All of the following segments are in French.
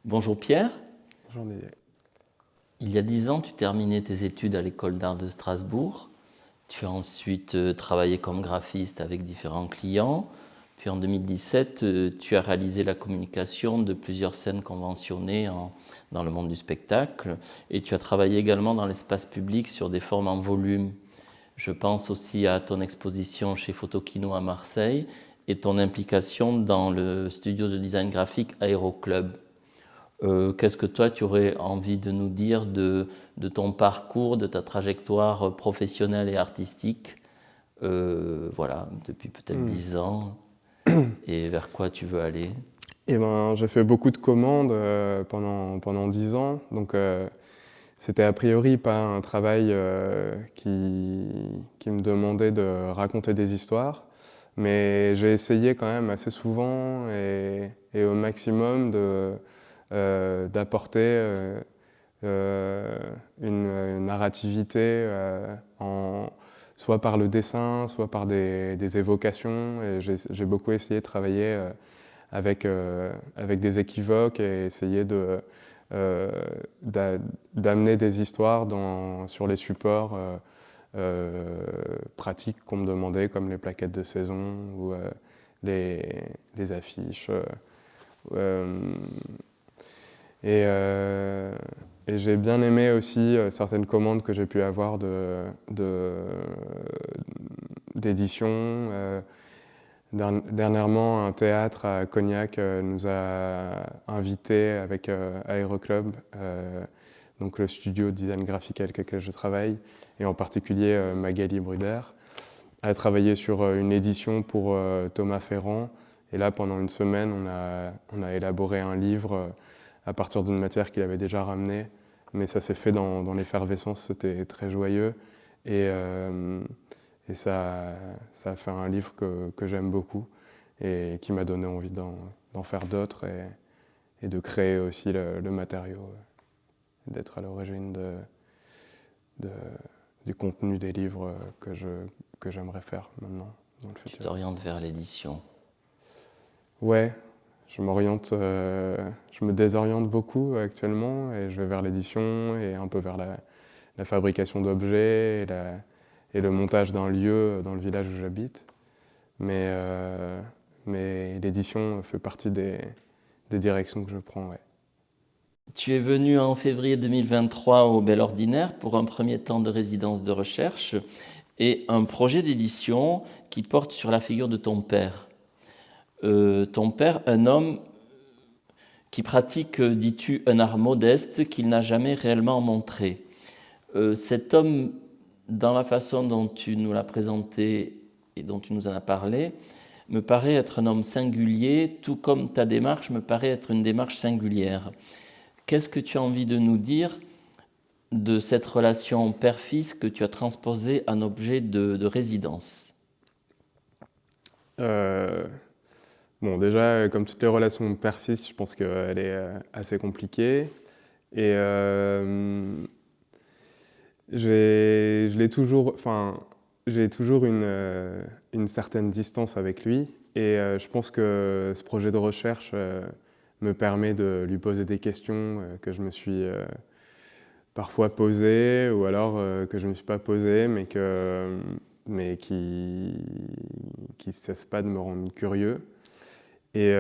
Bonjour Pierre. J'en ai. Il y a 10 ans, tu terminais tes études à l'école d'art de Strasbourg. Tu as ensuite travaillé comme graphiste avec différents clients. Puis en 2017, tu as réalisé la communication de plusieurs scènes conventionnées dans le monde du spectacle. Et tu as travaillé également dans l'espace public sur des formes en volume. Je pense aussi à ton exposition chez Photokino à Marseille et ton implication dans le studio de design graphique Aéroclub. Qu'est-ce que toi, tu aurais envie de nous dire de ton parcours, de ta trajectoire professionnelle et artistique, voilà, depuis peut-être Hmm. 10 ans, et vers quoi tu veux aller? Eh ben, j'ai fait beaucoup de commandes pendant 10 ans. Donc, c'était a priori pas un travail qui me demandait de raconter des histoires. Mais j'ai essayé quand même assez souvent et au maximum d'apporter une narrativité soit par le dessin, soit par des évocations. Et j'ai beaucoup essayé de travailler avec des équivoques et essayer euh, d'amener des histoires sur les supports pratiques qu'on me demandait, comme les plaquettes de saison ou les affiches. Euh, et, euh, et j'ai bien aimé aussi certaines commandes que j'ai pu avoir d'édition. Dernièrement, un théâtre à Cognac nous a invités avec Aéroclub, donc le studio de design graphique avec lequel je travaille, et en particulier Magali Bruder, à travailler sur une édition pour Thomas Ferrand. Et là, pendant une semaine, on a élaboré un livre à partir d'une matière qu'il avait déjà ramenée, mais ça s'est fait dans l'effervescence, c'était très joyeux. Et, et ça a fait un livre que j'aime beaucoup et qui m'a donné envie d'en faire d'autres et de créer aussi le matériau, d'être à l'origine de, du contenu des livres que j'aimerais faire maintenant, dans le Tu futur. t'orientes vers l'édition. Ouais, je me désoriente beaucoup actuellement et je vais vers l'édition et un peu vers la fabrication d'objets et le montage d'un lieu dans le village où j'habite. Mais l'édition fait partie des directions que je prends, ouais. Tu es venu en février 2023 au Bel Ordinaire pour un premier temps de résidence de recherche et un projet d'édition qui porte sur la figure de ton père. Ton père, un homme qui pratique, dis-tu, un art modeste qu'il n'a jamais réellement montré. Cet homme, dans la façon dont tu nous l'as présenté et dont tu nous en as parlé, me paraît être un homme singulier, tout comme ta démarche me paraît être une démarche singulière. Qu'est-ce que tu as envie de nous dire de cette relation père-fils que tu as transposée en objet de résidence? Euh, bon, déjà, comme toutes les relations père-fils, je pense qu'elle est assez compliquée. Et je l'ai toujours, enfin, j'ai toujours une certaine distance avec lui. Et je pense que ce projet de recherche me permet de lui poser des questions que je me suis parfois posées ou alors que je ne me suis pas posées, mais qui cessent pas de me rendre curieux. Et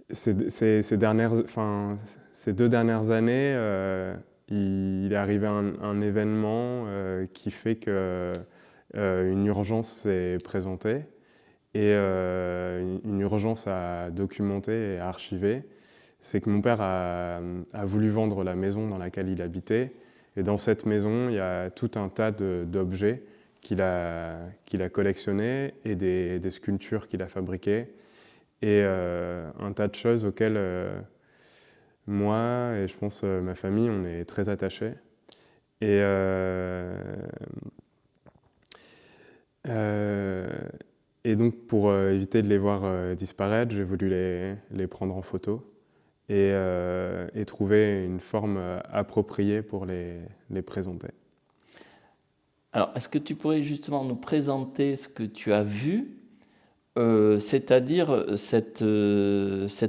ces 2 dernières années, il est arrivé un événement qui fait que une urgence s'est présentée et une urgence à documenter et à archiver. C'est que mon père a voulu vendre la maison dans laquelle il habitait. Et dans cette maison, il y a tout un tas d'objets qu'il a collectionnés et des sculptures qu'il a fabriquées. Et un tas de choses auxquelles moi et je pense ma famille, on est très attachés. Et, euh, et donc pour éviter de les voir disparaître, j'ai voulu les prendre en photo et trouver une forme appropriée pour les présenter. Alors, est-ce que tu pourrais justement nous présenter ce que tu as vu C'est-à-dire cet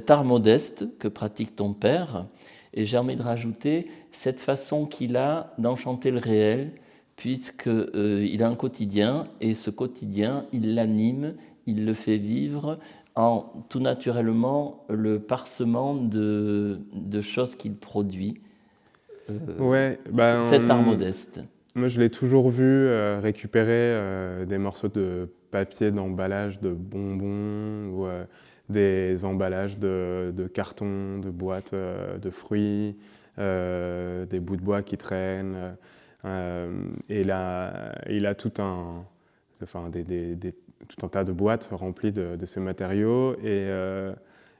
art modeste que pratique ton père, et j'ai envie de rajouter cette façon qu'il a d'enchanter le réel, puisqu'il a un quotidien, et ce quotidien, il l'anime, il le fait vivre en tout naturellement le parsement de choses qu'il produit. Ouais, Cet art modeste. moi je l'ai toujours vu récupérer des morceaux de papier d'emballage de bonbons ou des emballages de carton, de boîtes de fruits, des bouts de bois qui traînent. Et il a tout enfin, tout un tas de boîtes remplies de ces matériaux et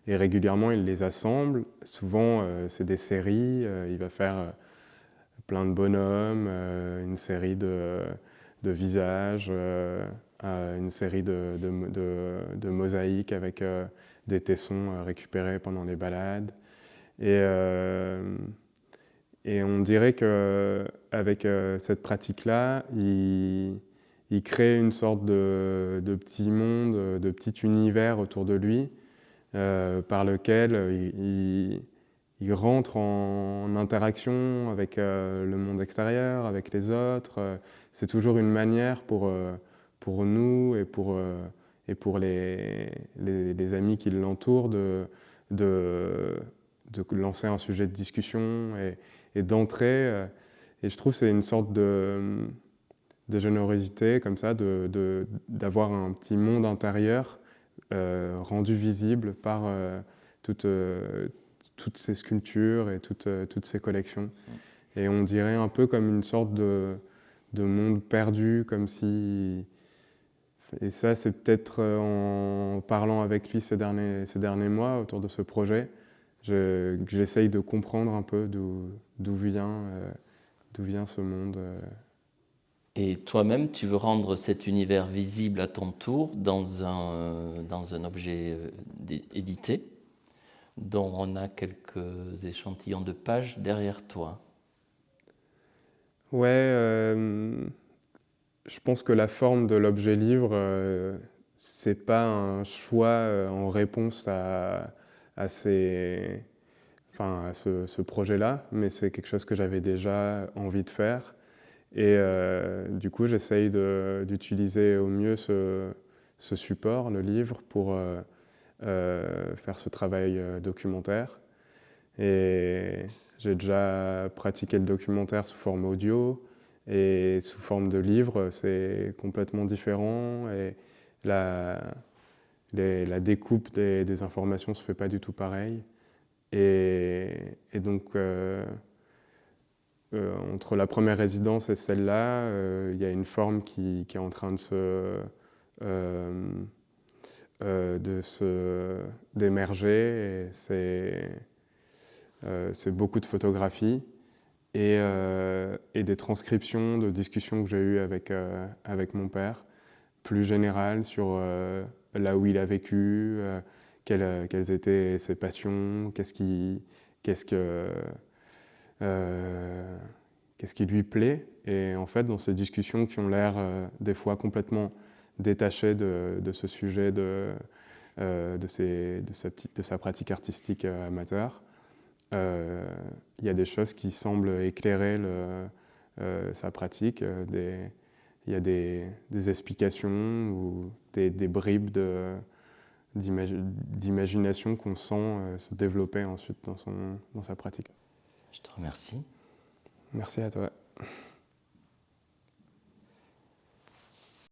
régulièrement il les assemble. Souvent c'est des séries, il va faire plein de bonhommes, une série de visages, une série de mosaïques avec des tessons récupérés pendant les balades. Et, et on dirait qu'avec cette pratique-là, il crée une sorte de petit monde, de petit univers autour de lui, par lequel il rentre en interaction avec le monde extérieur, avec les autres. C'est toujours une manière pour nous et pour les amis qui l'entourent de lancer un sujet de discussion et d'entrer. Et je trouve que c'est une sorte de générosité comme ça, d'avoir un petit monde intérieur rendu visible par toutes ces sculptures et toutes ces collections. Et on dirait un peu comme une sorte de monde perdu, comme si... Et ça, c'est peut-être en parlant avec lui ces derniers mois autour de ce projet, que j'essaye de comprendre un peu d'où vient ce monde. Et toi-même, tu veux rendre cet univers visible à ton tour dans un objet édité, dont on a quelques échantillons de pages derrière toi. Ouais, je pense que la forme de l'objet livre, c'est pas un choix en réponse à ce projet-là, mais c'est quelque chose que j'avais déjà envie de faire. Et du coup, j'essaye d'utiliser au mieux ce support, le livre, pour faire ce travail documentaire. Et j'ai déjà pratiqué le documentaire sous forme audio et sous forme de livre, c'est complètement différent. Et la découpe des informations ne se fait pas du tout pareil. Et donc, entre la première résidence et celle-là, il y a une forme qui est en train d'émerger. C'est beaucoup de photographies et des transcriptions de discussions que j'ai eues avec mon père, plus générales sur là où il a vécu, quelles étaient ses passions, qu'est-ce qui lui plaît. Et en fait, dans ces discussions qui ont l'air des fois complètement détachées de ce sujet de sa pratique artistique amateur, il y a des choses qui semblent éclairer sa pratique. Il y a des explications ou des bribes d'imagination qu'on sent se développer ensuite dans sa pratique. Je te remercie. Merci à toi.